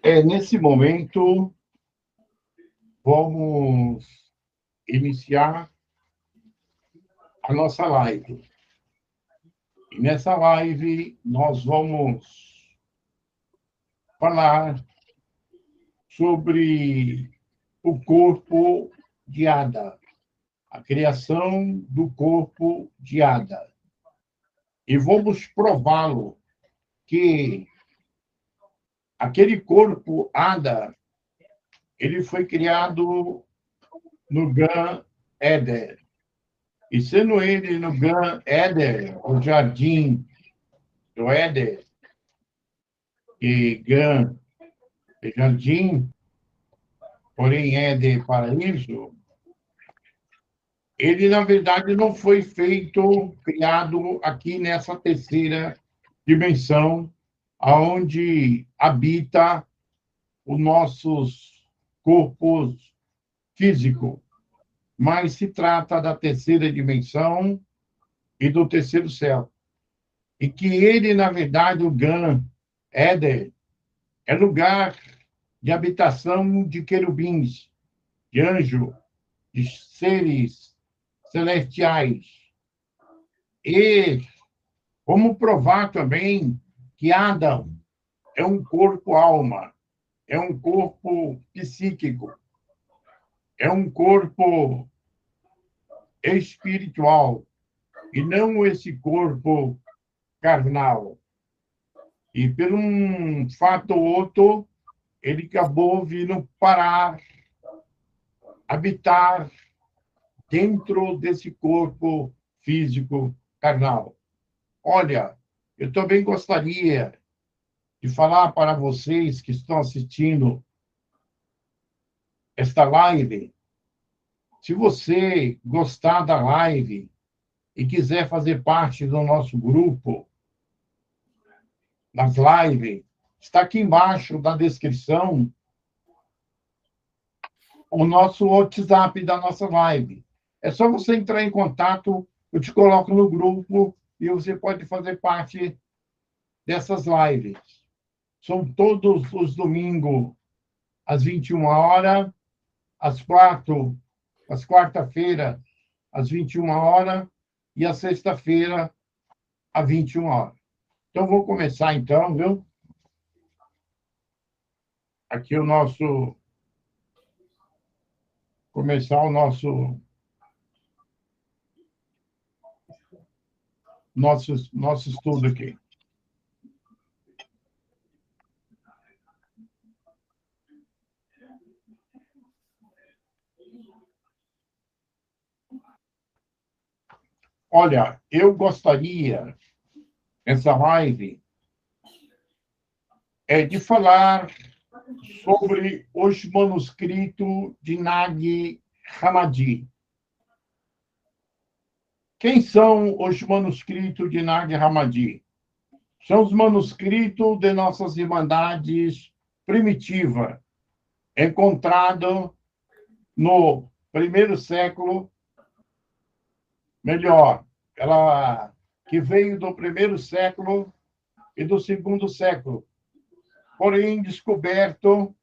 Nesse momento, vamos iniciar a nossa live. E nessa live, nós vamos falar sobre o corpo de Ada, a criação do corpo de Ada. E vamos prová-lo que aquele corpo Ada, ele foi criado no Gan Éden. E sendo ele no Gan Éden, o jardim do Éden, e Gan é jardim, porém Éden é paraíso, ele, na verdade, não foi criado aqui nessa terceira dimensão, aonde habita os nossos corpos físicos, mas se trata da terceira dimensão e do terceiro céu. E que ele, na verdade, o Gan Éden, é lugar de habitação de querubins, de anjos, de seres celestiais. E como provar também que Adão é um corpo-alma, é um corpo psíquico, é um corpo espiritual, e não esse corpo carnal. E por um fato ou outro, ele acabou vindo parar, habitar dentro desse corpo físico carnal. Olha, eu também gostaria de falar para vocês que estão assistindo esta live, se você gostar da live e quiser fazer parte do nosso grupo, das lives, está aqui embaixo na descrição o nosso WhatsApp da nossa live. É só você entrar em contato, eu te coloco no grupo e você pode fazer parte dessas lives. São todos os domingos, às 21 horas, às quarta-feira, às 21 horas, e às sexta-feira, às 21 horas. Então, vou começar, então, viu? Aqui começar o nosso estudo aqui. Olha, eu gostaria, nessa live, de falar sobre os manuscritos de Nag Hammadi. Quem são os manuscritos de Nag Hammadi? São os manuscritos de nossas irmandades primitivas, encontrados no primeiro século, melhor, ela que veio do primeiro século e do segundo século, porém descoberto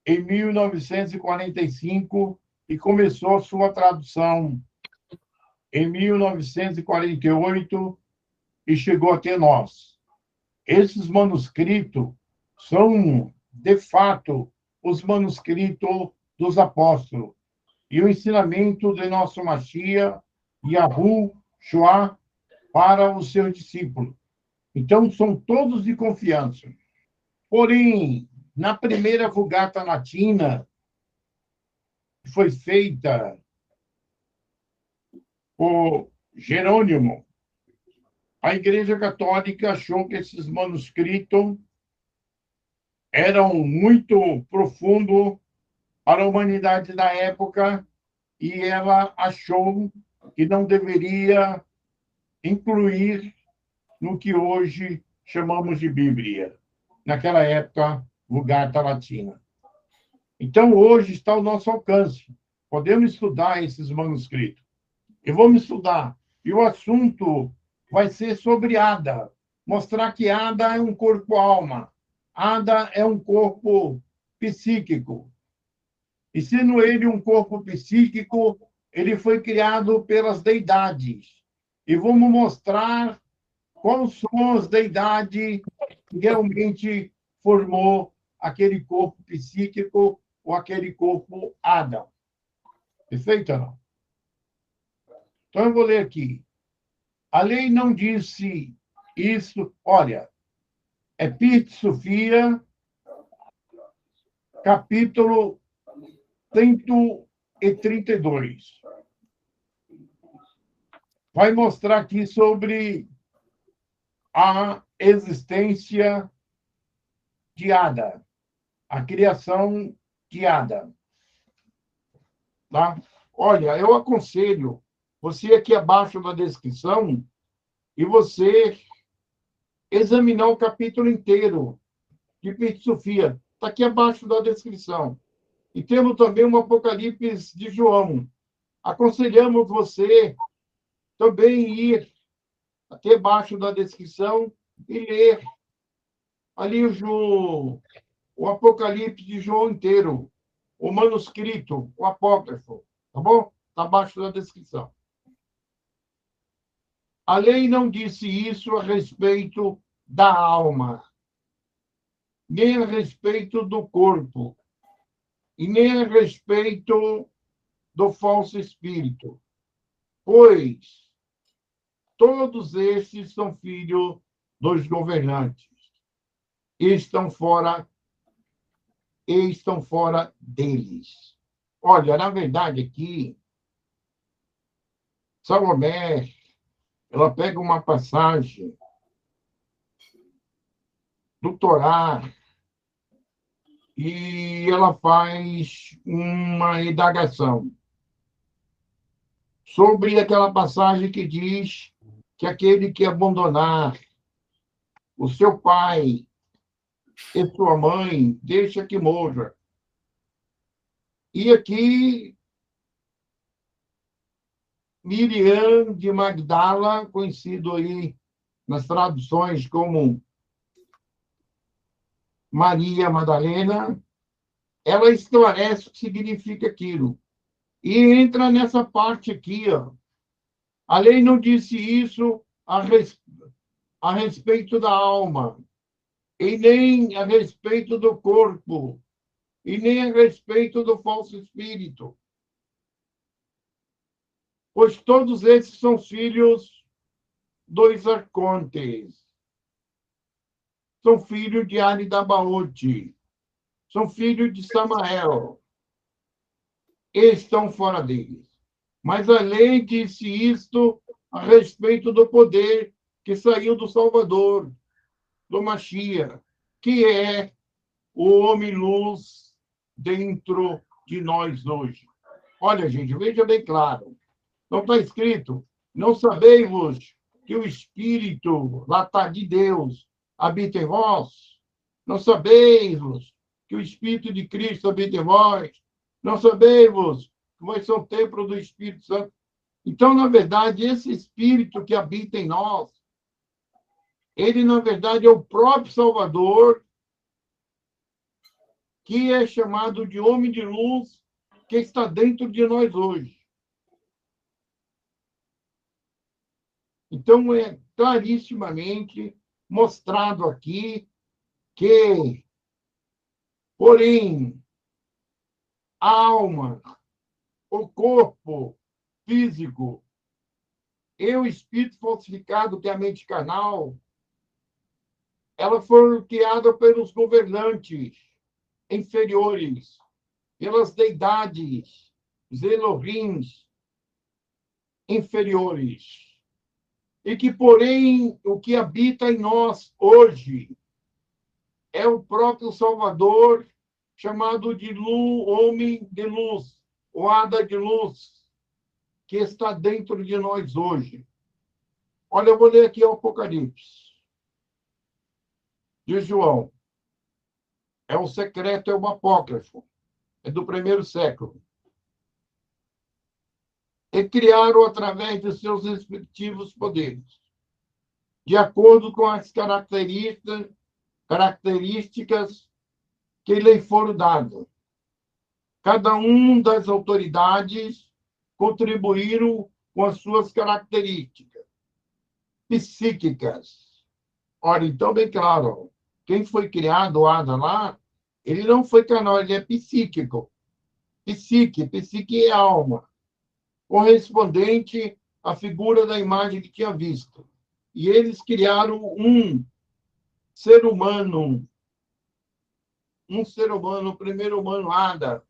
em 1945 e começou sua tradução em 1948 e chegou até nós. Esses manuscritos são, de fato, os manuscritos dos apóstolos e o ensinamento de nosso Mashiach, Yahushua, para os seus discípulos. Então, são todos de confiança. Porém, na primeira Vulgata Latina, que foi feita por Jerônimo, a Igreja Católica achou que esses manuscritos eram muito profundos para a humanidade da época e ela achou que não deveria incluir no que hoje chamamos de Bíblia. Naquela época, Vulgata Latina. Então, hoje está ao nosso alcance. Podemos estudar esses manuscritos. E vamos estudar. E o assunto vai ser sobre Ada. Mostrar que Ada é um corpo-alma. Ada é um corpo psíquico. E sendo ele um corpo psíquico, ele foi criado pelas deidades. E vamos mostrar quais são as deidades que realmente formou aquele corpo psíquico ou aquele corpo Adam. Perfeito ou não? Então, eu vou ler aqui. A lei não disse isso. Olha, é Pirte Sofia, capítulo 132. Vai mostrar aqui sobre a existência de Ada, a criação de Ada. Tá? Olha, eu aconselho você aqui abaixo na descrição e você examinar o capítulo inteiro de Pirte Sofia. Está aqui abaixo da descrição. E temos também um Apocalipse de João. Aconselhamos você também ir aqui abaixo da descrição e ler ali o Apocalipse de João inteiro, o manuscrito, o apócrifo, tá bom? Está abaixo da descrição. A lei não disse isso a respeito da alma, nem a respeito do corpo, e nem a respeito do falso espírito, pois todos esses são filhos dos governantes e estão fora deles. Olha, na verdade aqui, Salomé, ela pega uma passagem do Torá e ela faz uma indagação sobre aquela passagem que diz que aquele que abandonar o seu pai e sua mãe, deixa que morra. E aqui, Miriam de Magdala, conhecido aí nas traduções como Maria Madalena, ela esclarece o que significa aquilo. E entra nessa parte aqui, ó. A lei não disse isso a respeito da alma, e nem a respeito do corpo, e nem a respeito do falso espírito. Pois todos esses são filhos dos arcontes. São filhos de Ari da Baote. São filhos de Samael. Estão fora deles. Mas a lei disse isto a respeito do poder que saiu do Salvador, do Machia, que é o homem-luz dentro de nós hoje. Olha, gente, veja bem claro. Não está escrito, não sabeis-vos que o Espírito, lá está de Deus, habita em vós? Não sabeis-vos que o Espírito de Cristo habita em vós? Não sabeis-vos que vós são templo do Espírito Santo? Então, na verdade, esse Espírito que habita em nós, ele, na verdade, é o próprio Salvador, que é chamado de homem de luz, que está dentro de nós hoje. Então, é clarissimamente mostrado aqui que, porém, a alma, o corpo físico e o espírito falsificado, que é a mente carnal, ela foi criada pelos governantes inferiores, pelas deidades, os Elohims inferiores. E que, porém, o que habita em nós hoje é o próprio Salvador, chamado de homem de luz, ou hada de luz, que está dentro de nós hoje. Olha, eu vou ler aqui o Apocalipse de João. É um secreto, é um apócrifo. É do 1º século. E criaram através de seus respectivos poderes, de acordo com as características características que lhe foram dadas. Cada uma das autoridades contribuíram com as suas características psíquicas. Ora, então, bem claro, quem foi criado, o Adam lá, ele não foi canal, ele é psíquico. Psique é alma, correspondente à figura da imagem que tinha visto. E eles criaram um ser humano, o primeiro humano, Adam,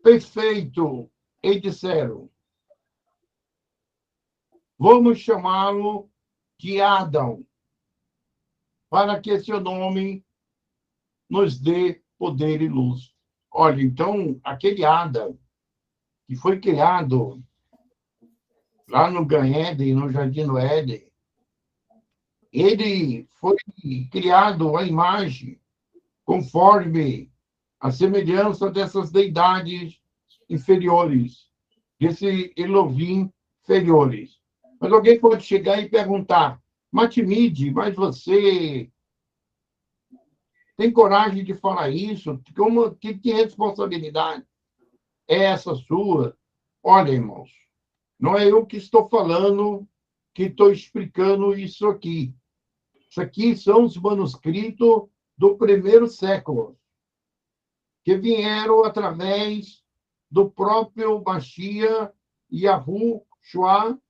perfeito, e disseram, vamos chamá-lo de Adão, para que seu nome nos dê poder e luz. Olha, então, aquele Adão que foi criado lá no Gan Éden, no Jardim do Éden, ele foi criado à imagem, conforme a semelhança dessas deidades inferiores, desse Elohim inferiores. Mas alguém pode chegar e perguntar, Matimide, mas você tem coragem de falar isso? Que responsabilidade é essa sua? Olha, irmãos, não é eu que estou falando, que estou explicando isso aqui. Isso aqui são os manuscritos do primeiro século, que vieram através do próprio Mashiach Yahushua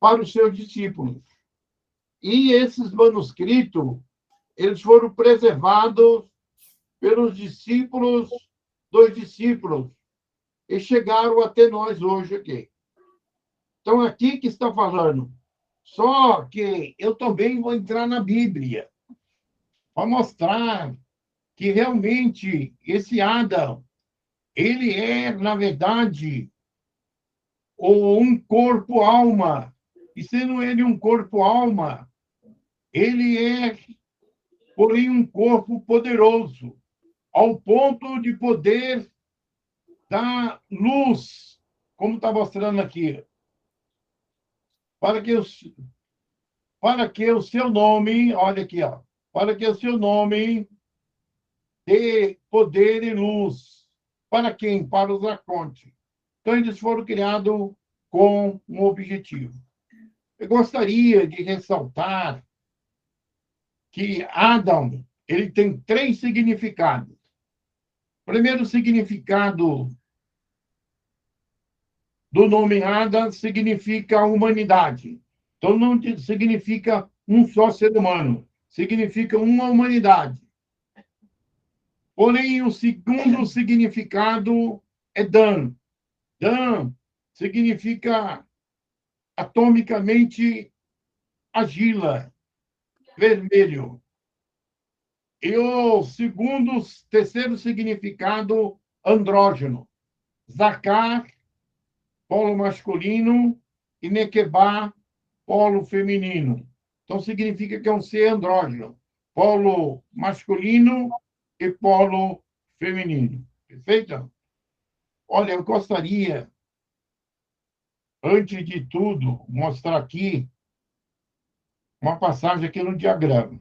para os seus discípulos. E esses manuscritos, eles foram preservados pelos discípulos dos discípulos e chegaram até nós hoje aqui. Então, aqui que está falando. Só que eu também vou entrar na Bíblia para mostrar que realmente esse Adão, ele é, na verdade, um corpo-alma. E sendo ele um corpo-alma, ele é, porém, um corpo poderoso, ao ponto de poder dar luz, como está mostrando aqui, para que o seu nome, olha aqui, ó, para que o seu nome dê poder e luz. Para quem? Para os arcontes. Então, eles foram criados com um objetivo. Eu gostaria de ressaltar que Adão, ele tem 3 significados. O primeiro significado do nome Adão significa humanidade. Então, não significa um só ser humano, significa uma humanidade. Porém, o segundo significado é Dan. Dan significa atomicamente agila, vermelho. E o terceiro significado, andrógeno. Zakar, polo masculino, e Nequebá, polo feminino. Então, significa que é um ser andrógeno, polo masculino e polo feminino. Perfeito? Olha, eu gostaria, antes de tudo, mostrar aqui uma passagem aqui no diagrama.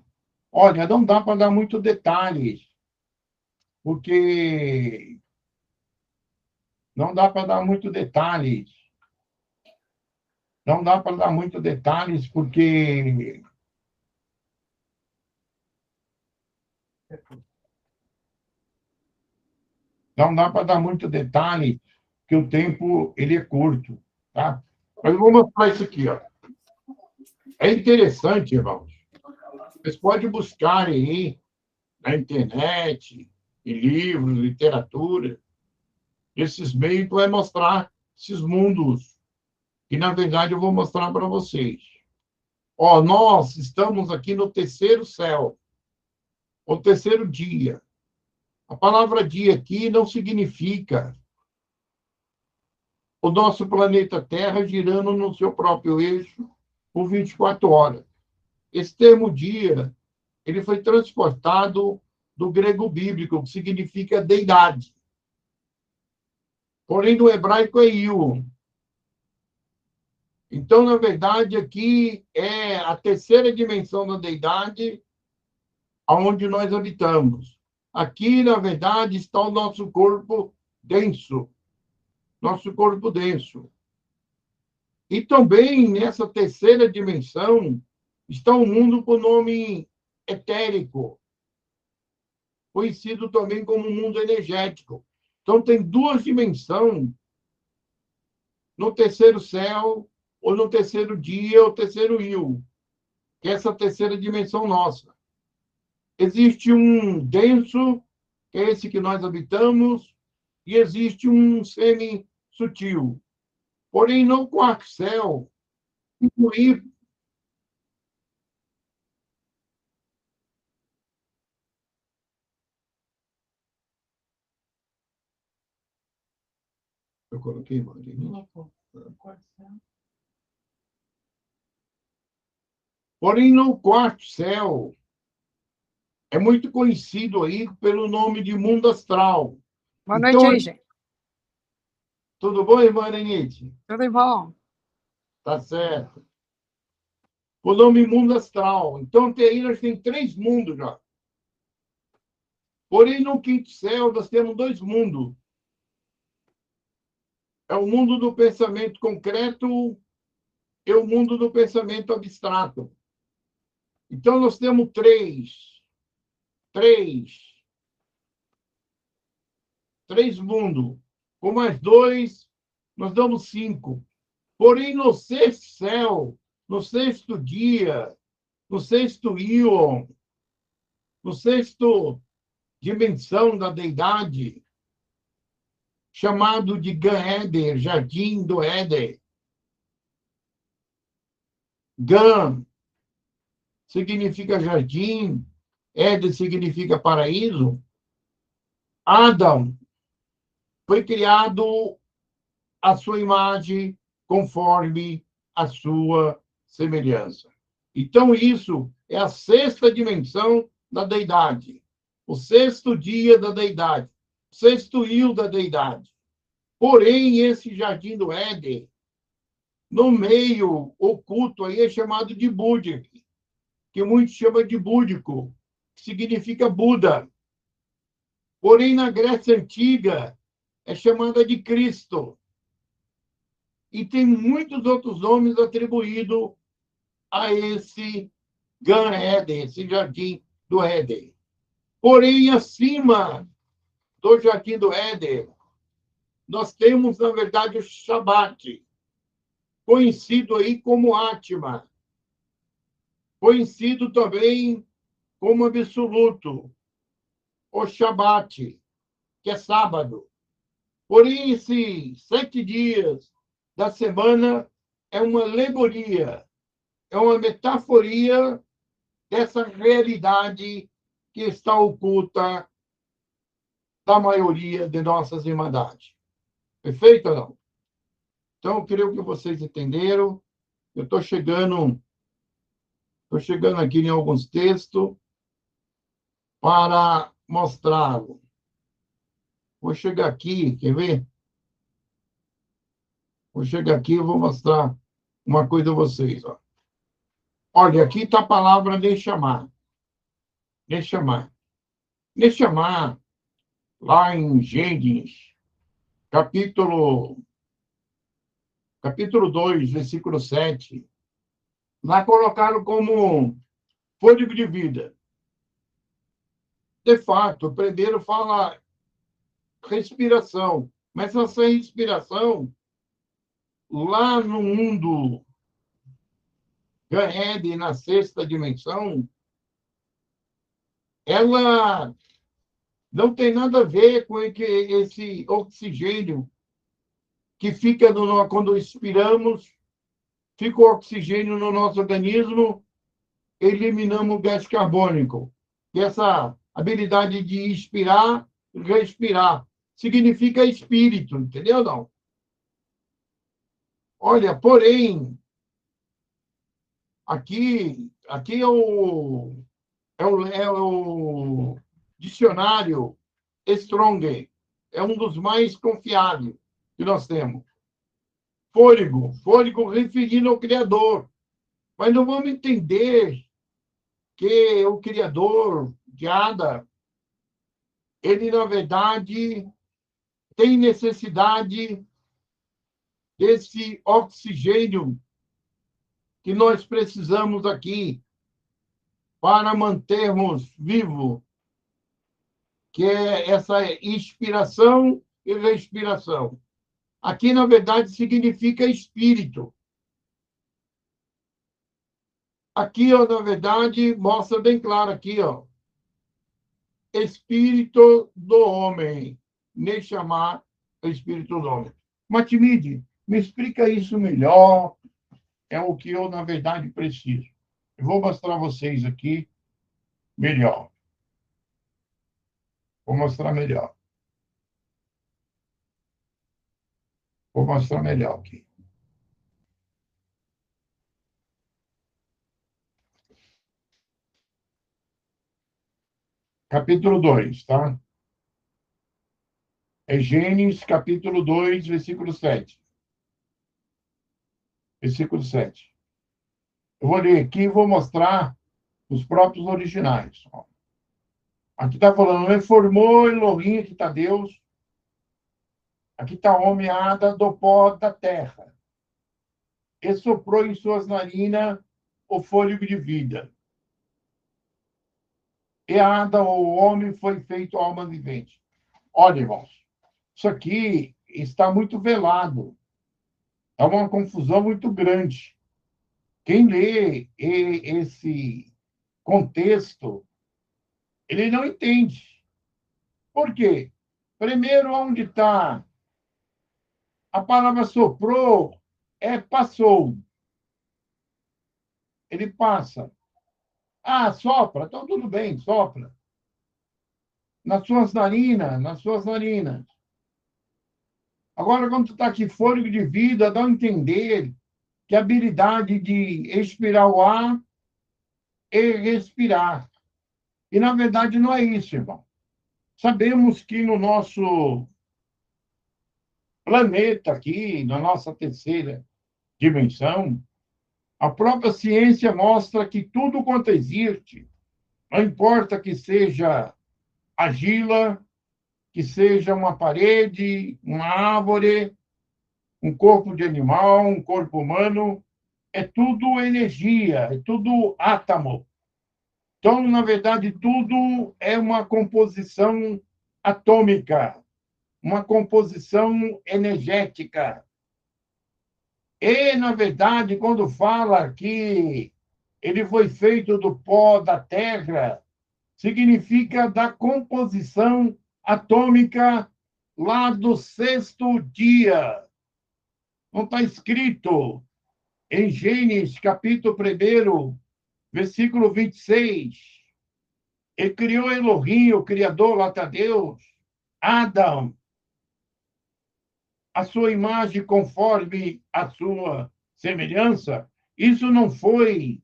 Olha, não dá para dar muito detalhes, porque não dá para dar muito detalhes. Não dá para dar muito detalhes, porque não dá para dar muito detalhe, que o tempo ele é curto, tá? Mas eu vou mostrar isso aqui, ó. É interessante, irmãos. Vocês podem buscar aí na internet, em livros, literatura, esses meios para mostrar esses mundos que, na verdade, eu vou mostrar para vocês. Ó, nós estamos aqui no terceiro céu, o terceiro dia. A palavra dia aqui não significa o nosso planeta Terra girando no seu próprio eixo por 24 horas. Esse termo dia, ele foi transportado do grego bíblico, que significa deidade. Porém, no hebraico é Iu. Então, na verdade, aqui é a terceira dimensão da deidade onde nós habitamos. Aqui, na verdade, está o nosso corpo denso. Nosso corpo denso. E também nessa terceira dimensão está um mundo com nome etérico, conhecido também como mundo energético. Então, tem duas dimensões no terceiro céu, ou no terceiro dia, ou terceiro rio, que é essa terceira dimensão nossa. Existe um denso, que é esse que nós habitamos, e existe um semi-sutil. Porém, no quarto céu, incluir. Eu coloquei, Marinho. Porém, no quarto céu, é muito conhecido aí pelo nome de mundo astral. Boa noite Então, aí, gente. tudo bom, irmã Renite? Tudo bom? Tá certo. O nome mundo astral. Então, aí nós temos três mundos já. Porém, no quinto céu, nós temos dois mundos. É o mundo do pensamento concreto e o mundo do pensamento abstrato. Então, nós temos três mundos. Com mais dois, nós damos cinco. Porém, no sexto céu, no sexto dia, no sexto íon, no sexto dimensão da deidade, chamado de Gan Eder, Jardim do Éden. Gan significa jardim, Éden significa paraíso. Adão foi criado à sua imagem, conforme a sua semelhança. Então, isso é a sexta dimensão da deidade, o sexto dia da deidade, o sexto rio da deidade. Porém, esse jardim do Éden, no meio oculto aí, é chamado de Búdico, que muitos chamam de búdico, que significa Buda. Porém, na Grécia Antiga, é chamada de Cristo. E tem muitos outros nomes atribuídos a esse Gan Eden, esse jardim do Éden. Porém, acima do jardim do Éden, nós temos, na verdade, o Shabat, conhecido aí como Atma, conhecido também como absoluto, o Shabat, que é sábado. Porém, esses 7 dias da semana é uma alegoria, é uma metaforia dessa realidade que está oculta da maioria de nossas irmandades. Perfeito ou não? Então, eu creio que vocês entenderam. Eu estou chegando aqui em alguns textos para mostrá-lo. Vou chegar aqui, quer ver? Vou chegar aqui e vou mostrar uma coisa a vocês. Ó. Olha, aqui está a palavra Neshama. Neshama. Neshama, lá em Gênesis, capítulo 2, versículo 7, lá colocaram como fôlego de vida. De fato, o primeiro fala respiração, mas essa respiração, lá no mundo Gan-Eden, na sexta dimensão, ela não tem nada a ver com esse oxigênio que fica quando expiramos, fica o oxigênio no nosso organismo, eliminamos o gás carbônico. E essa habilidade de inspirar e respirar significa espírito, entendeu? Não? Olha, porém, aqui é o dicionário Strong, é um dos mais confiáveis que nós temos. fôlego, fôlego referindo ao Criador. Mas não vamos entender que o Criador de Ada, ele, na verdade, tem necessidade desse oxigênio que nós precisamos aqui para mantermos vivo, que é essa inspiração e respiração. Aqui, na verdade, significa espírito. Aqui, ó, na verdade, mostra bem claro aqui, ó, espírito do homem, Neshama, espírito do homem. Matimide, me explica isso melhor, é o que eu, na verdade, preciso. Eu vou mostrar a vocês aqui melhor. Vou mostrar melhor. Vou mostrar melhor aqui. Capítulo 2, tá? É Gênesis, capítulo 2, versículo 7. Versículo 7. Eu vou ler aqui e vou mostrar os próprios originais. Aqui está falando, reformou Elohim, aqui está Deus. Aqui está homem, Ada, do pó da terra. E soprou em suas narinas o fôlego de vida. E Ada, o homem, foi feito alma vivente. Olha, irmãos, isso aqui está muito velado. É uma confusão muito grande. Quem lê esse contexto, ele não entende. Por quê? Primeiro, onde está a palavra soprou, passou. Ele passa. Ah, sopra, então tudo bem, sopra. Nas suas narinas, nas suas narinas. Agora, quando tu está aqui, fôlego de vida, dá a entender que a habilidade de expirar o ar e respirar. E, na verdade, não é isso, irmão. Sabemos que no nosso planeta aqui, na nossa terceira dimensão, a própria ciência mostra que tudo quanto existe, não importa que seja argila, que seja uma parede, uma árvore, um corpo de animal, um corpo humano, é tudo energia, é tudo átomo. Então, na verdade, tudo é uma composição atômica, uma composição energética. E, na verdade, quando fala que ele foi feito do pó da terra, significa da composição atômica lá do sexto dia. Não está escrito em Gênesis, capítulo 1, versículo 26. Ele criou Elohim, o Criador, lá está Deus, Adão, a sua imagem conforme a sua semelhança. Isso não foi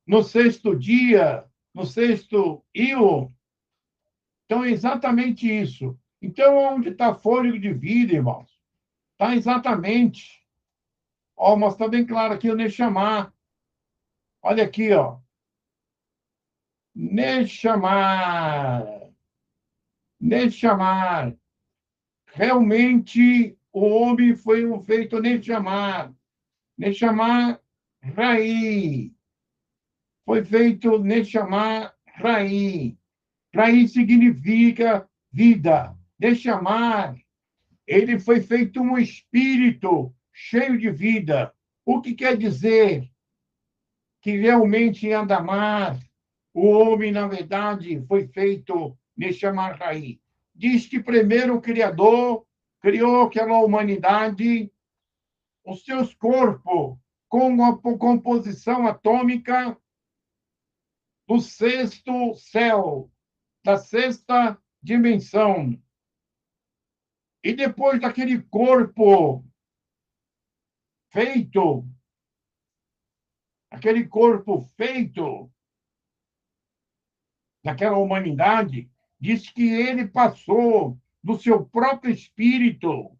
no sexto dia, no sexto io. Então, é exatamente isso. Então, onde está fôlego de vida, irmãos? Está exatamente. Ó, mas está bem claro aqui o Neshama. Olha aqui, ó. Neshama. Neshama. Realmente, o homem foi feito Neshama. Neshama Rai. Foi feito Neshama Rai. Rai significa vida. Neshama, ele foi feito um espírito cheio de vida. O que quer dizer que realmente em Adamar, o homem, na verdade, foi feito Neshama Rai. Diz que primeiro o Criador criou aquela humanidade, os seus corpos, com uma composição atômica do sexto céu, da sexta dimensão. E depois daquele corpo feito, aquele corpo feito daquela humanidade, diz que ele passou do seu próprio espírito,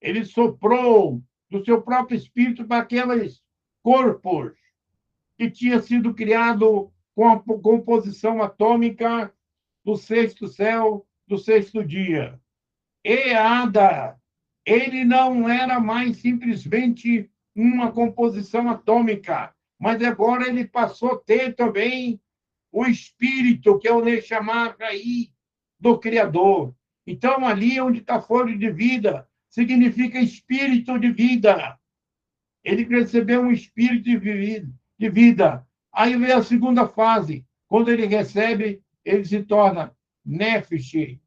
ele soprou do seu próprio espírito para aqueles corpos que tinha sido criado com a composição atômica do sexto céu, do sexto dia. E Ada, ele não era mais simplesmente uma composição atômica, mas agora ele passou a ter também o espírito, que é o Neshama aí do Criador. Então, ali onde está fora de vida, significa espírito de vida. Ele recebeu um espírito de vida. Aí vem a segunda fase. Quando ele recebe, ele se torna Nefesh,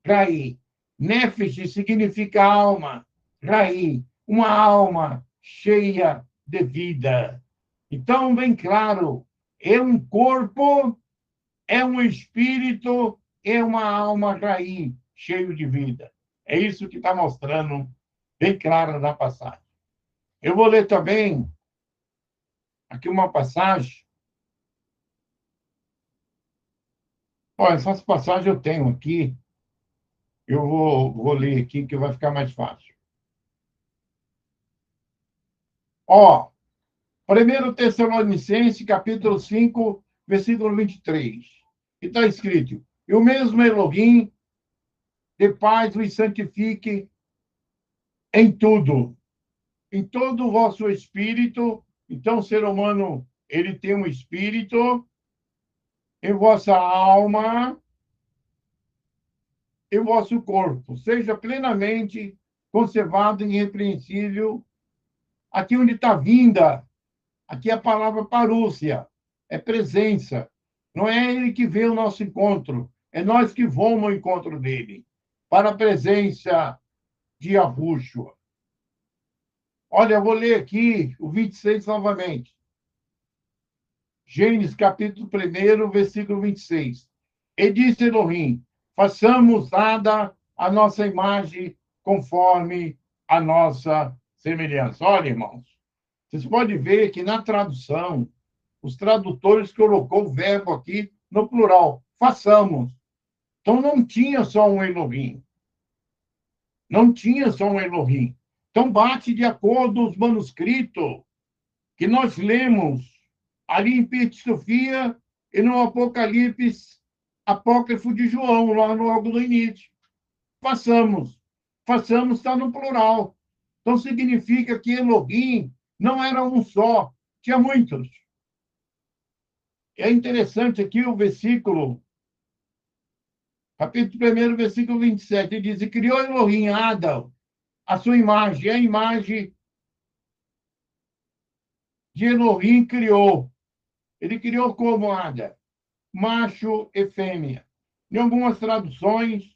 Rai. Nefesh significa alma, Rai, uma alma cheia de vida. Então, bem claro, é um corpo, é um espírito, é uma alma Rai, cheio de vida. É isso que está mostrando bem claro na passagem. Eu vou ler também aqui uma passagem. Olha, essas passagens eu tenho aqui. Eu vou ler aqui, que vai ficar mais fácil. Ó, 1 Tessalonicenses, capítulo 5, versículo 23. E está escrito: E o mesmo Elohim de paz os santifique em tudo, em todo o vosso espírito. Então, o ser humano, ele tem um espírito, em vossa alma, e o vosso corpo seja plenamente conservado e irrepreensível. Aqui onde está vinda, aqui é a palavra parúcia, é presença. Não é ele que vê o nosso encontro, é nós que vamos ao encontro dele, para a presença de Yahushua. Olha, eu vou ler aqui o 26 novamente. Gênesis, capítulo 1, versículo 26. E disse Elohim: façamos nada a nossa imagem conforme a nossa semelhança. Olha, irmãos, vocês podem ver que na tradução, os tradutores colocou o verbo aqui no plural, façamos. Então não tinha só um Elohim. Não tinha só um Elohim. Então bate de acordo com os manuscritos que nós lemos ali em Pirkei Sofia e no Apocalipse apócrifo de João, lá logo no início. Façamos. Façamos está no plural. Então significa que Elohim não era um só, tinha muitos. É interessante aqui o versículo, capítulo 1, versículo 27, ele diz: e criou Elohim Adão, a sua imagem, a imagem de Elohim criou. Ele criou como Adão, macho e fêmea. Em algumas traduções,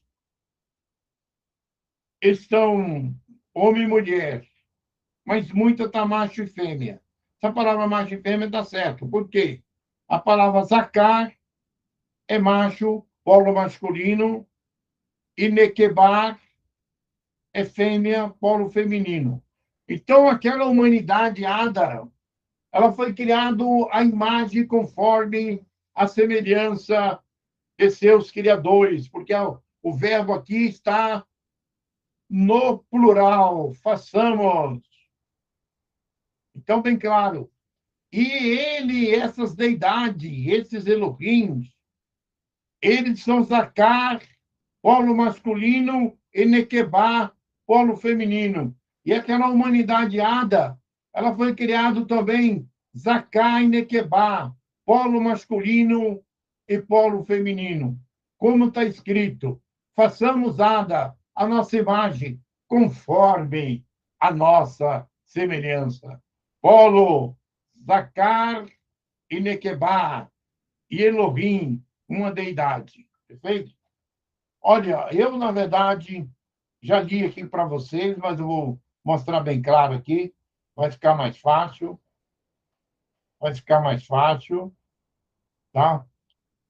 estão homem e mulher, mas muita está macho e fêmea. Essa palavra macho e fêmea está certo. Por quê? A palavra zacar é macho, polo masculino, e nequebar é fêmea, polo feminino. Então, aquela humanidade Ada, ela foi criada à imagem conforme a semelhança de seus criadores, porque o verbo aqui está no plural, façamos. Então, bem claro. E ele, essas deidades, esses Elohims, eles são Zacar, polo masculino, e Nequebá, polo feminino. E aquela humanidade Ada, ela foi criada também Zacar e Nequebá, polo masculino e polo feminino. Como está escrito, façamos Ada a nossa imagem, conforme a nossa semelhança. Polo, Zacar e Nequebá, e Elohim, uma deidade. Perfeito? Olha, eu, na verdade, já li aqui para vocês, mas eu vou mostrar bem claro aqui. Vai ficar mais fácil. Vai ficar mais fácil. Tá?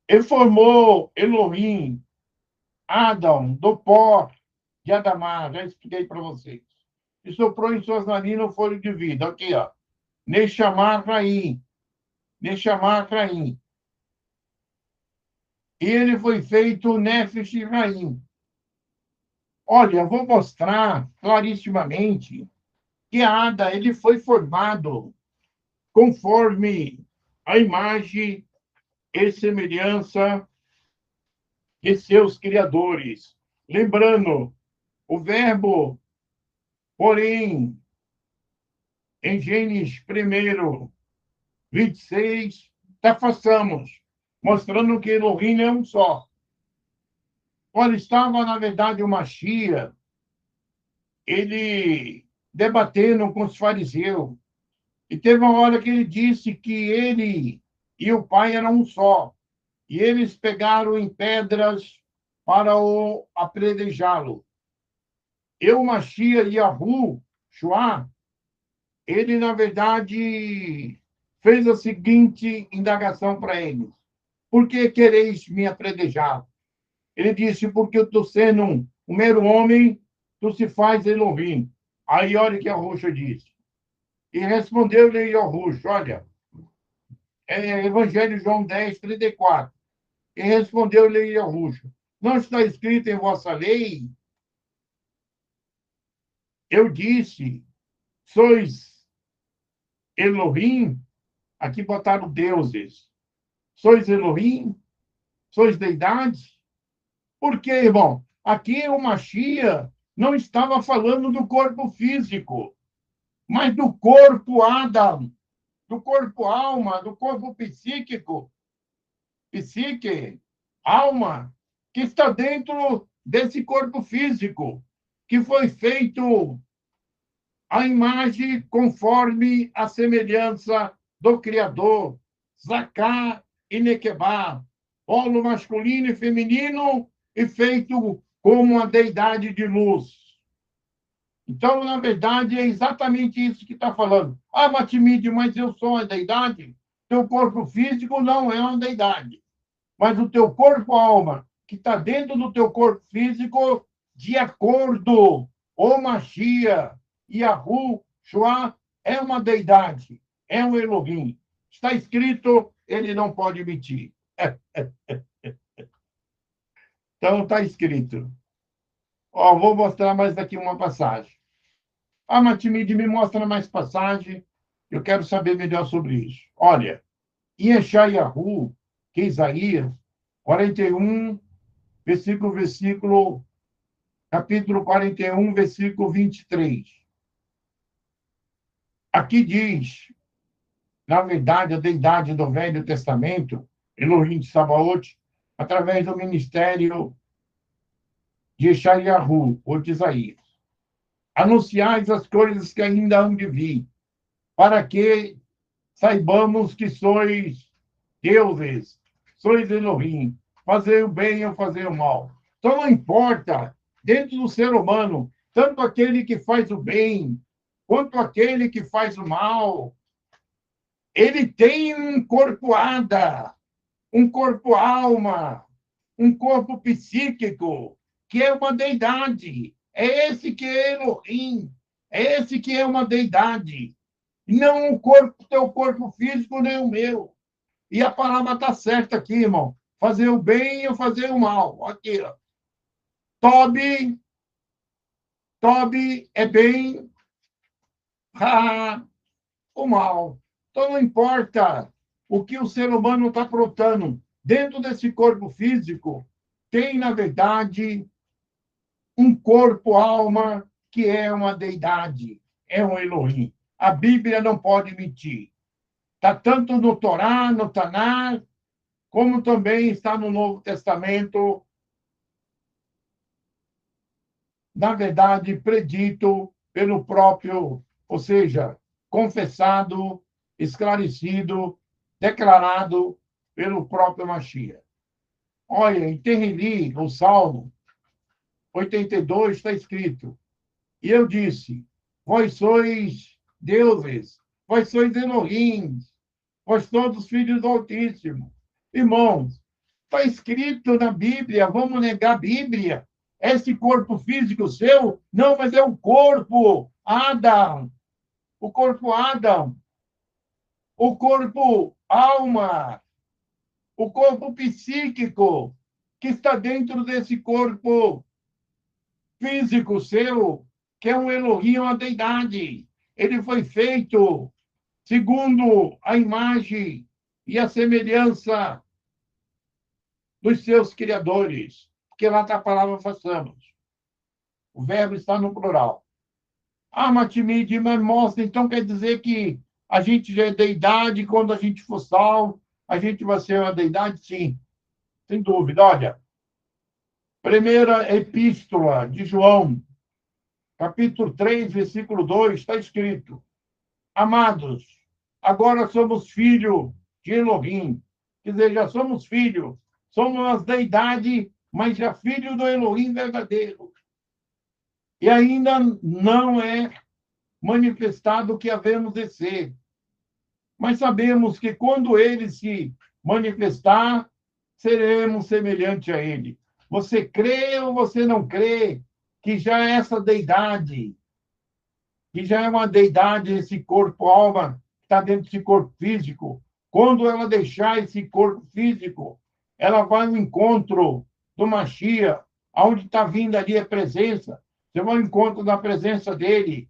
Ele formou Elohim, Adão, do pó de Adamá. Já expliquei para vocês. E soprou em suas narinas o fôlego de vida. Aqui, ó. Nechamar Raim. Nechamar Raim. E ele foi feito Nefesh Raim. Olha, eu vou mostrar clarissimamente que Ada, ele foi formado conforme a imagem e semelhança de seus criadores. Lembrando, o verbo, porém, em Gênesis 1, 26, da façamos, mostrando que Elohim é um só. Quando estava, na verdade, o Machia, ele debatendo com os fariseus, e teve uma hora que ele disse que ele e o Pai eram um só, e eles pegaram em pedras para o apredejá-lo. Eu, Machia e Yahu, Shua, ele, na verdade, fez a seguinte indagação para eles: por que quereis me apredejar? Ele disse: porque eu estou sendo um mero homem, tu se faz Elohim. Aí, olha o que a Roxa disse. E respondeu-lhe Yahush, olha, Evangelho de João 10, 34. E respondeu-lhe Yahush, não está escrito em vossa lei? Eu disse, sois Elohim? Aqui botaram deuses. Sois Elohim? Sois deidades? Por quê, irmão? Aqui o Machia não estava falando do corpo físico, mas do corpo Adam, do corpo alma, do corpo psíquico, psique, alma, que está dentro desse corpo físico, que foi feito a imagem conforme a semelhança do Criador, Zaká e Nequebá, polo masculino e feminino, e feito como a deidade de luz. Então, na verdade, é exatamente isso que está falando. Ah, Matimide, mas eu sou uma deidade? Teu corpo físico não é uma deidade. Mas o teu corpo-alma, que está dentro do teu corpo físico, de acordo, o Machia, Yahu, Shua, é uma deidade, é um Elohim. Está escrito, ele não pode mentir. Então, está escrito. Ó, vou mostrar mais aqui uma passagem. Ah, Matimide, me mostra mais passagem. Eu quero saber melhor sobre isso. Olha, em Yeshayahu, que é Isaías 41, capítulo 41, versículo 23. Aqui diz, na verdade, a deidade do Velho Testamento, Elohim de Sabaote, através do ministério de Yeshayahu, ou de Isaías. Anunciais as coisas que ainda hão de vir, para que saibamos que sois deuses, sois Elohim, fazer o bem ou fazer o mal. Então não importa, dentro do ser humano, tanto aquele que faz o bem, quanto aquele que faz o mal, ele tem um corpo Ada, um corpo alma, um corpo psíquico, que é uma deidade. É esse que é Elohim, é esse que é uma deidade. Não o corpo, teu corpo físico, nem o meu. E a palavra está certa aqui, irmão. Fazer o bem ou fazer o mal. Aqui, ó. Tobe, Tobe é bem, o mal. Então não importa o que o ser humano está aprontando. Dentro desse corpo físico, tem, na verdade, um corpo-alma que é uma deidade, é um Elohim. A Bíblia não pode mentir. Está tanto no Torá, no Tanar, como também está no Novo Testamento, na verdade, predito pelo próprio, ou seja, confessado, esclarecido, declarado pelo próprio Machia. Olha, em Terrili, o Salmo 82 está escrito, e eu disse, vós sois deuses, vós sois Elohim, vós todos filhos do Altíssimo. Irmãos, está escrito na Bíblia, vamos negar a Bíblia? Esse corpo físico seu? Não, mas é o corpo Adam, o corpo Adam, o corpo alma, o corpo psíquico que está dentro desse corpo físico seu, que é um Elohim, uma deidade. ele foi feito segundo a imagem e a semelhança dos seus criadores. Porque lá está a palavra façamos. O verbo está no plural. Ah, Matimide, mas mostra, então quer dizer que a gente já é deidade, quando a gente for salvo, a gente vai ser uma deidade? Sim, sem dúvida. Olha, primeira epístola de João, capítulo 3, versículo 2, está escrito: Amados, agora somos filhos de Elohim. Quer dizer, já somos filhos, somos as deidade, mas já filho do Elohim verdadeiro. E ainda não é manifestado o que havemos de ser. Mas sabemos que quando ele se manifestar, seremos semelhante a ele. Você crê ou você não crê que já é essa deidade, que já é uma deidade, esse corpo, alma, que está dentro desse corpo físico, quando ela deixar esse corpo físico, ela vai ao encontro do Mashiach, aonde está vindo ali a presença, você vai ao encontro da presença dele,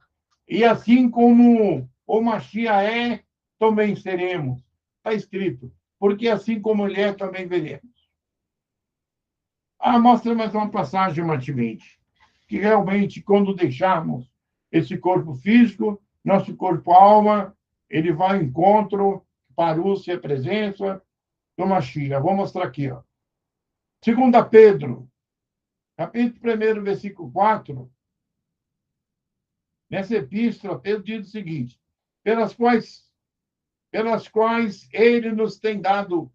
e assim como o Mashiach é, também seremos. Está escrito, porque assim como ele é, também veremos. Ah, mostra mais uma passagem, Matimite, que realmente, quando deixarmos esse corpo físico, nosso corpo-alma, ele vai ao encontro, para a presença do Mashiach. Vou mostrar aqui, ó. 2 Pedro, capítulo 1, versículo 4. Nessa epístola, Pedro diz o seguinte: pelas quais ele nos tem dado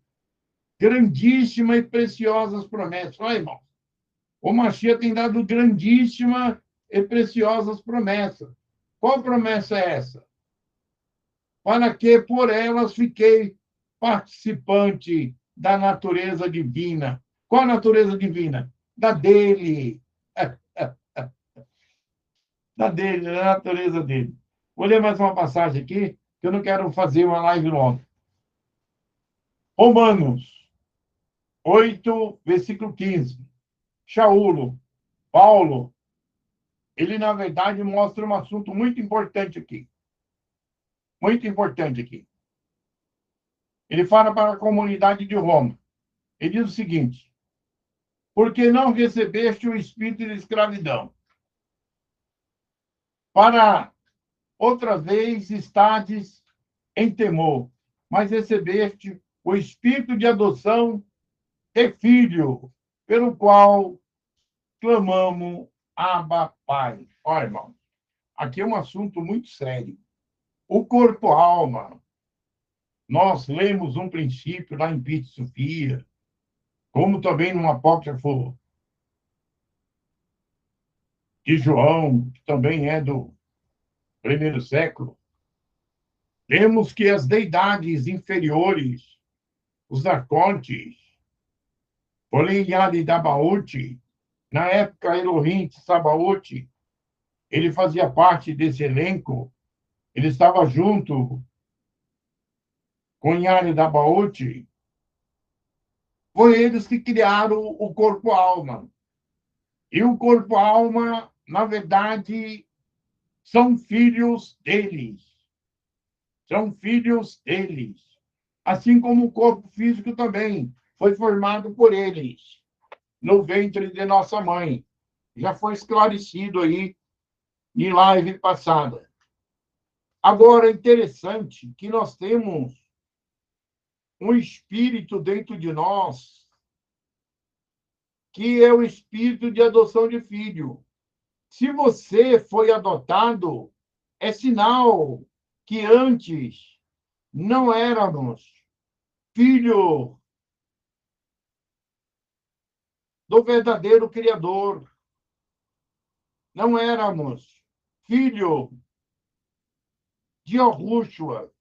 grandíssimas e preciosas promessas. Olha, irmão, o Mashiach tem dado grandíssimas e preciosas promessas. Qual promessa é essa? Para que por elas fiquei participante da natureza divina. Qual a natureza divina? Da dele. Da dele, da natureza dele. Vou ler mais uma passagem aqui, que eu não quero fazer uma live longa. Romanos 8, versículo 15. Shaul, Paulo, ele, na verdade, mostra um assunto muito importante aqui. Muito importante aqui. Ele fala para a comunidade de Roma. Ele diz o seguinte: porque não recebeste o espírito de escravidão, para outra vez estades em temor, mas recebeste o espírito de adoção de filho, pelo qual clamamos Abba, Pai. Olha, irmão, aqui é um assunto muito sério. O corpo-alma, nós lemos um princípio lá em Pit Sofia, como também no apócrifo de João, que também é do primeiro século. Temos que as deidades inferiores, os arcontes, Oleniade e Dabaote, na época Elohim de Sabaote, ele fazia parte desse elenco, ele estava junto com Yari Dabaote, foi eles que criaram o corpo-alma. E o corpo-alma, na verdade, são filhos deles. São filhos deles. Assim como o corpo físico também foi formado por eles, no ventre de nossa mãe. Já foi esclarecido aí em live passada. Agora, é interessante que nós temos um espírito dentro de nós, que é o espírito de adoção de filho. Se você foi adotado, é sinal que antes não éramos filho do verdadeiro Criador. Não éramos filho de Yahushua.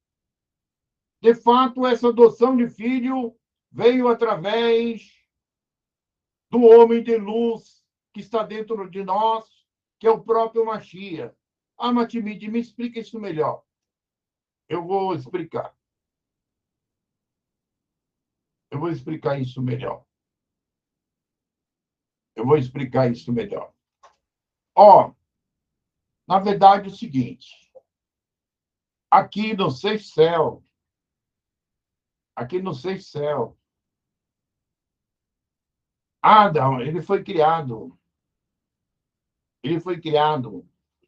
De fato, essa adoção de filho veio através do homem de luz que está dentro de nós, que é o próprio Mashiach. Ah, Matimide, me explica isso melhor. Eu vou explicar. Eu vou explicar isso melhor. Eu vou explicar isso melhor. Ó, na verdade, é o seguinte. aqui no sexto céu, aqui no sexto céu, Adão, ele foi criado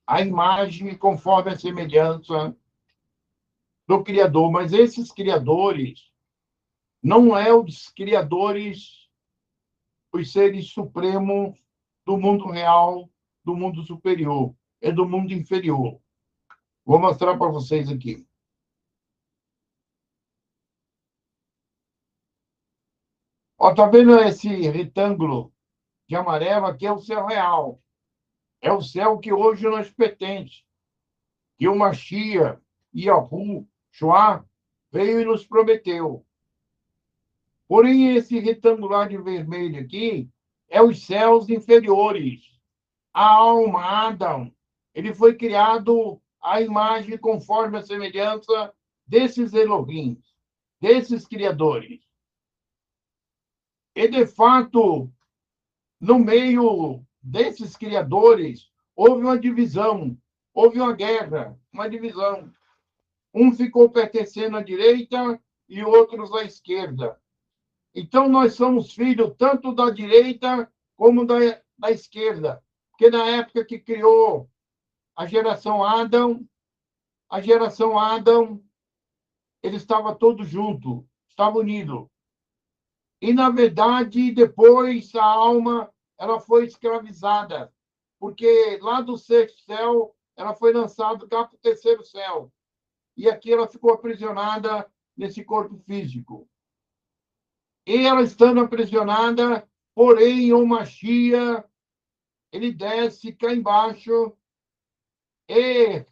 à imagem conforme a semelhança do Criador, mas esses criadores não é os criadores, os seres supremos do mundo real, do mundo superior, é do mundo inferior. Vou mostrar para vocês aqui. Ó, tá vendo esse retângulo de amarelo? Aqui é o céu real. É o céu que hoje nós pertence. Que o Mashiach, Yahushua, veio e nos prometeu. Porém, esse retangular de vermelho aqui é os céus inferiores. A alma, Adão, ele foi criado à imagem conforme a semelhança desses Elohim, desses criadores. E, de fato, no meio desses criadores, houve uma divisão, houve uma guerra, uma divisão. Um ficou pertencendo à direita e outros à esquerda. Então, nós somos filhos tanto da direita como da esquerda. Porque na época que criou a geração Adão, ele estava todo junto, estava unido. E, na verdade, depois a alma ela foi escravizada, porque lá do sexto céu ela foi lançada cá para o terceiro céu. E aqui ela ficou aprisionada nesse corpo físico. E ela estando aprisionada, porém, o Mashiach, ele desce cá embaixo e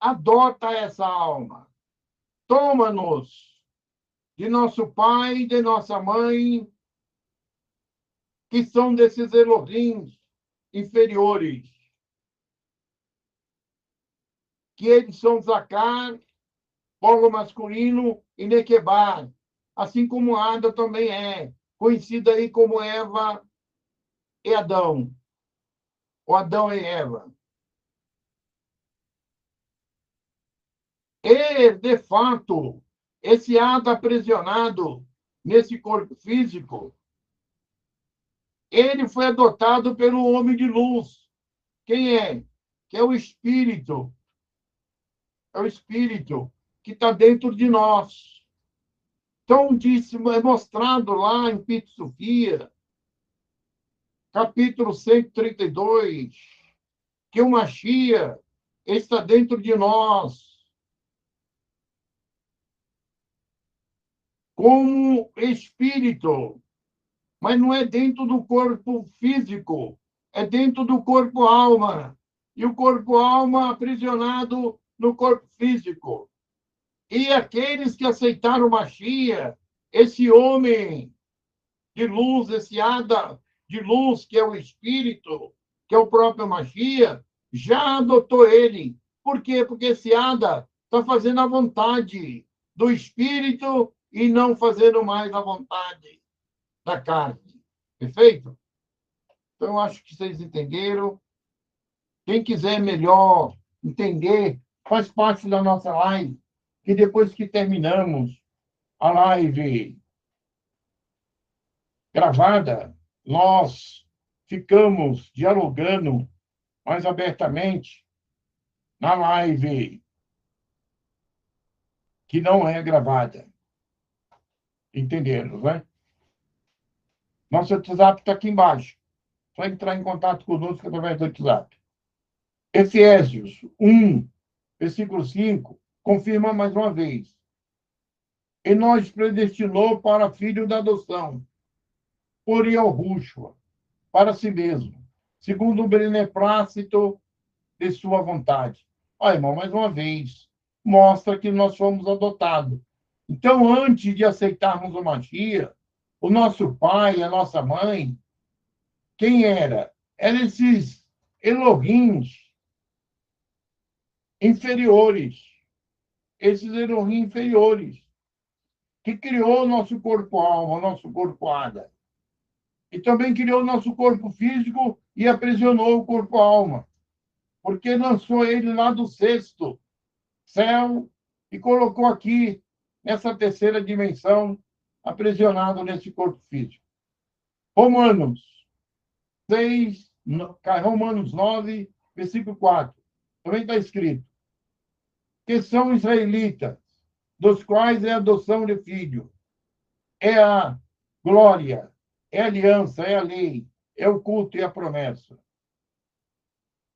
adota essa alma. Toma-nos de nosso pai e de nossa mãe, que são desses Elohim inferiores, que eles são Zacar, polo masculino, e Nequebar, assim como Ada também é, conhecida aí como Eva e Adão, ou Adão e Eva. E, de fato, esse Ada aprisionado nesse corpo físico, ele foi adotado pelo homem de luz. Quem é? Que é o Espírito. É o Espírito que está dentro de nós. Então, é mostrado lá em Pito Sofia, capítulo 132, que o Mashiach está dentro de nós, como espírito, mas não é dentro do corpo físico, é dentro do corpo-alma. E o corpo-alma aprisionado no corpo físico. E aqueles que aceitaram o Mashiach, esse homem de luz, esse Ada de luz, que é o Espírito, que é o próprio Mashiach, já adotou ele. Por quê? Porque esse Ada está fazendo a vontade do Espírito e não fazendo mais a vontade da carne. Perfeito? Então, eu acho que vocês entenderam. Quem quiser melhor entender, faz parte da nossa live, que depois que terminamos a live gravada, nós ficamos dialogando mais abertamente na live que não é gravada. Entenderam, né? Nosso WhatsApp está aqui embaixo. Só entrar em contato conosco através do WhatsApp. Efésios 1, versículo 5, confirma mais uma vez. E nós predestinou para filho da adoção, por Yahushua, para si mesmo, segundo o beneplácito de sua vontade. Olha, irmão, mais uma vez, mostra que nós fomos adotados. Então, antes de aceitarmos o Mashiach, o nosso pai, a nossa mãe, quem era? Eram esses Elohims inferiores. Esses Elohim inferiores, que criou o nosso corpo-alma, o nosso corpo-ada. E também criou o nosso corpo físico e aprisionou o corpo-alma, porque lançou ele lá do cesto, céu e colocou aqui, nessa terceira dimensão, aprisionado nesse corpo físico. Romanos 6, Romanos 9, versículo 4. Também está escrito que são israelitas, dos quais é a adoção de filho, é a glória, é a aliança, é a lei, é o culto e a promessa.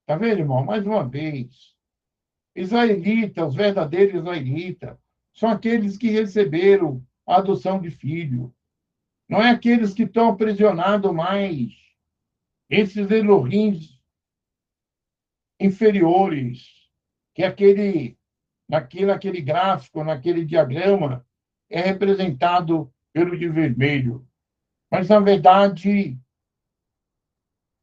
Está vendo, irmão? Mais uma vez, israelitas, os verdadeiros israelitas, são aqueles que receberam a adoção de filho. Não é aqueles que estão aprisionados mais, esses Elohims inferiores, que naquele gráfico, naquele diagrama, é representado pelo de vermelho. Mas, na verdade,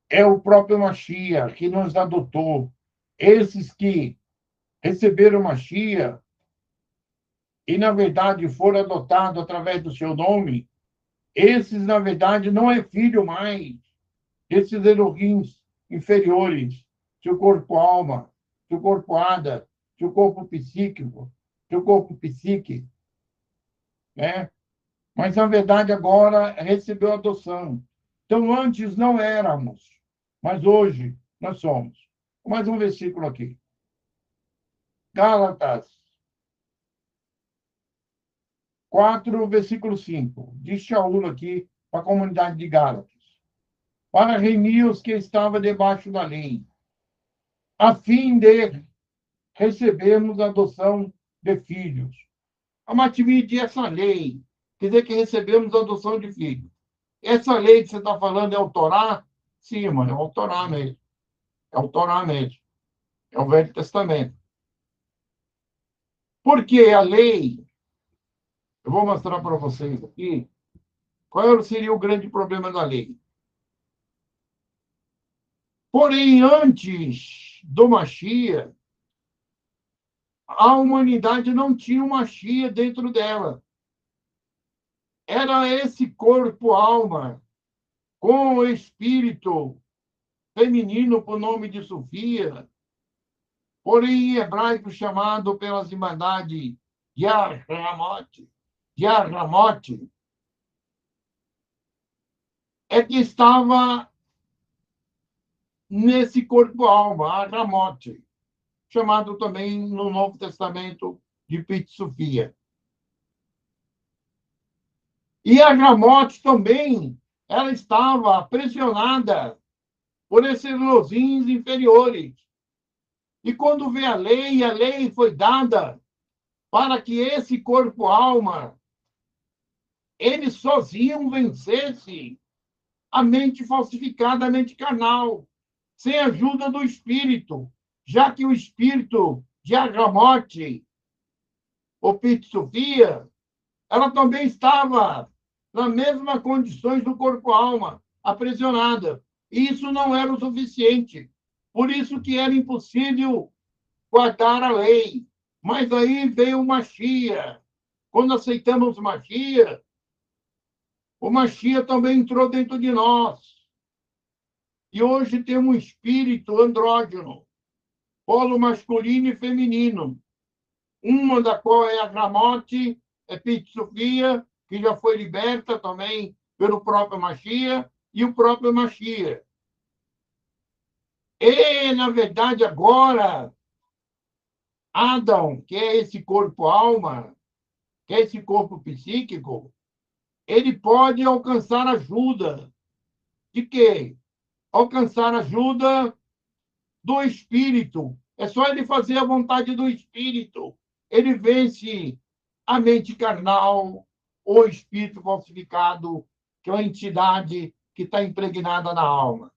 é o próprio Mashiach que nos adotou. Esses que receberam Mashiach e, na verdade, foram adotados através do seu nome, esses, na verdade, não é filho mais. Esses Elohims inferiores, seu corpo-alma, seu corpo-ada, seu corpo psíquico, seu corpo psique, né? Mas, na verdade, agora recebeu adoção. Então, antes não éramos, mas hoje nós somos. Mais um versículo aqui. Gálatas 4, versículo 5. Diz Shaul aqui para a comunidade de Gálatas. Para remir os que estavam debaixo da lei, a fim de recebermos a adoção de filhos. A Matimide, essa lei, quer dizer que recebemos a adoção de filhos. Essa lei que você está falando é o Torá? Sim, mano, é o Torá mesmo. É o Torá mesmo. É o Velho Testamento. Porque a lei, eu vou mostrar para vocês aqui, qual seria o grande problema da lei. Porém, antes do Mashiach, a humanidade não tinha uma Mashiach dentro dela. Era esse corpo-alma com o espírito feminino por nome de Sofia, porém em hebraico chamado pelas irmandades Yarramot, é que estava nesse corpo-alma, Arramot, chamado também no Novo Testamento de Pit Sofia. E a Ramot também, ela estava aprisionada por esses lozins inferiores. E quando vê a lei foi dada para que esse corpo-alma, ele sozinho vencesse a mente falsificada, a mente carnal, sem a ajuda do Espírito, já que o Espírito de Agamote, ou Pit Sofia, ela também estava nas mesmas condições do corpo-alma, aprisionada. E isso não era o suficiente. Por isso que era impossível guardar a lei. Mas aí veio o Mashiach. Quando aceitamos o Mashiach também entrou dentro de nós. E hoje temos um espírito andrógeno, polo masculino e feminino. Uma da qual é a Gramote, é Pit Sofia, que já foi liberta também pelo próprio Mashiach, e o próprio Mashiach. E, na verdade, agora, Adão, que é esse corpo-alma, que é esse corpo psíquico, ele pode alcançar ajuda. De quê? Alcançar ajuda do Espírito. É só ele fazer a vontade do Espírito. Ele vence a mente carnal, o espírito falsificado, que é uma entidade que está impregnada na alma.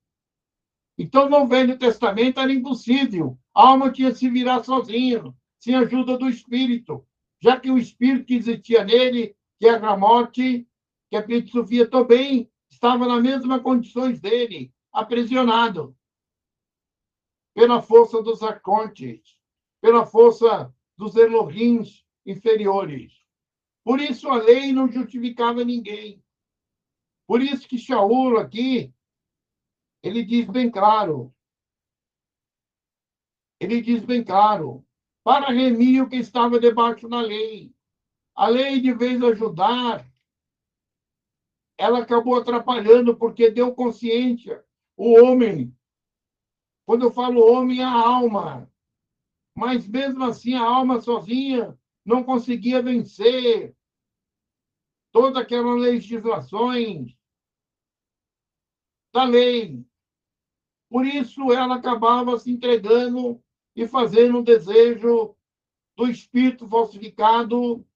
Então, no Velho Testamento era impossível. A alma tinha que se virar sozinha, sem ajuda do Espírito, já que o Espírito que existia nele, que é a morte, que a Pit Sofia também estava nas mesmas condições dele, aprisionado pela força dos arcontes, pela força dos Elohims inferiores. Por isso a lei não justificava ninguém. Por isso que Shaul aqui, ele diz bem claro, para remir o que estava debaixo da lei. A lei, de vez de ajudar, ela acabou atrapalhando, porque deu consciência. O homem, quando eu falo homem, é a alma. Mas mesmo assim, a alma sozinha não conseguia vencer todas aquelas legislações da lei. Por isso, ela acabava se entregando e fazendo o desejo do espírito falsificado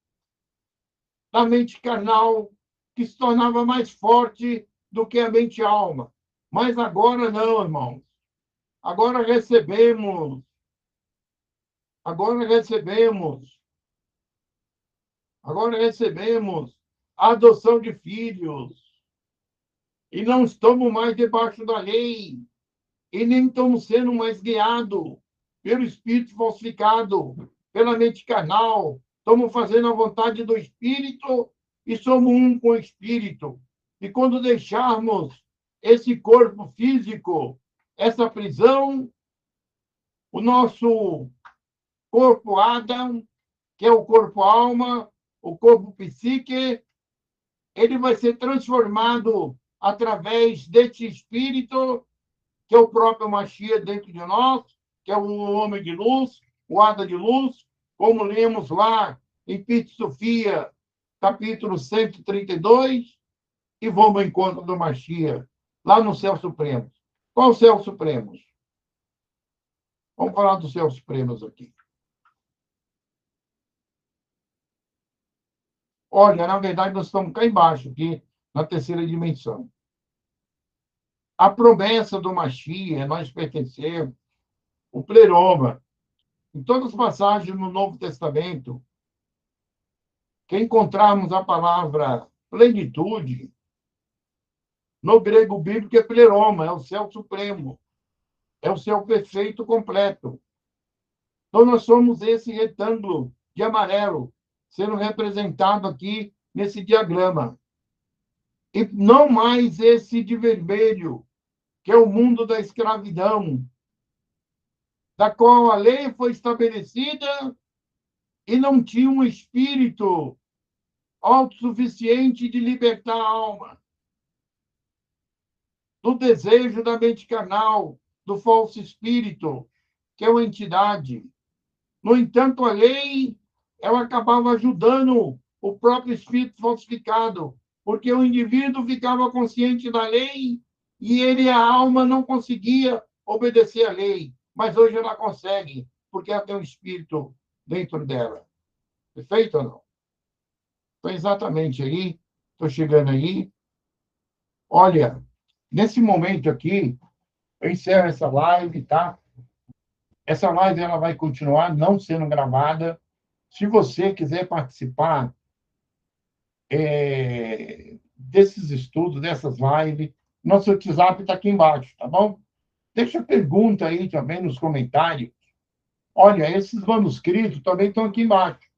da mente carnal, que se tornava mais forte do que a mente-alma. Mas agora não, irmãos. Agora recebemos, agora recebemos, agora recebemos a adoção de filhos. E não estamos mais debaixo da lei. E nem estamos sendo mais guiados pelo espírito falsificado, pela mente carnal. Estamos fazendo a vontade do espírito e somos um com o espírito. E quando deixarmos esse corpo físico, essa prisão, o nosso corpo Adam, que é o corpo alma, o corpo psique, ele vai ser transformado através desse espírito, que é o próprio Mashiach dentro de nós, que é o homem de luz, o Ada de luz, como lemos lá em Pit Sofia, capítulo 132, e vamos ao encontro do Mashiach, lá no Céu Supremo. Qual o Céu Supremo? Vamos falar dos Céus Supremos aqui. Olha, na verdade, nós estamos cá embaixo, aqui, na terceira dimensão. A promessa do Mashiach, nós pertencemos, o pleroma. Em todas as passagens no Novo Testamento, que encontrarmos a palavra plenitude, no grego bíblico é pleroma, é o céu supremo, é o céu perfeito completo. Então, nós somos esse retângulo de amarelo, sendo representado aqui nesse diagrama. E não mais esse de vermelho, que é o mundo da escravidão, da qual a lei foi estabelecida e não tinha um espírito autossuficiente de libertar a alma do desejo da mente carnal, do falso espírito, que é uma entidade. No entanto, a lei, ela acabava ajudando o próprio espírito falsificado, porque o indivíduo ficava consciente da lei e ele, a alma, não conseguia obedecer à lei. Mas hoje ela consegue, porque ela tem um espírito dentro dela. Perfeito ou não? Estou exatamente aí, estou chegando aí. Olha, nesse momento aqui, eu encerro essa live, tá? Essa live ela vai continuar não sendo gravada. Se você quiser participar desses estudos, dessas lives, nosso WhatsApp está aqui embaixo, tá bom? Deixa pergunta aí também nos comentários. Olha, esses manuscritos também estão aqui embaixo.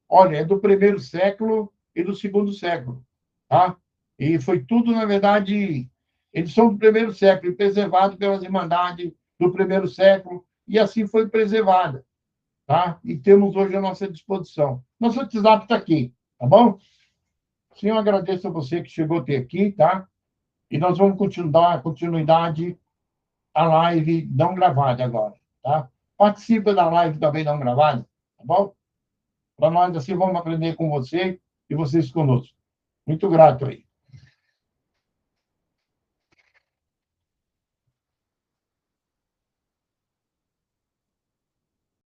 Olha, é do primeiro século e do segundo século, tá? E foi tudo, na verdade, eles são do primeiro século, preservados pelas irmandades do primeiro século, e assim foi preservada, tá? E temos hoje à nossa disposição. Nosso WhatsApp está aqui, tá bom? Sim, eu agradeço a você que chegou até aqui, tá? E nós vamos dar continuidade à live não gravada agora, tá? Participa da live também não gravada, tá bom? Para nós, assim, vamos aprender com você e vocês conosco. Muito grato aí.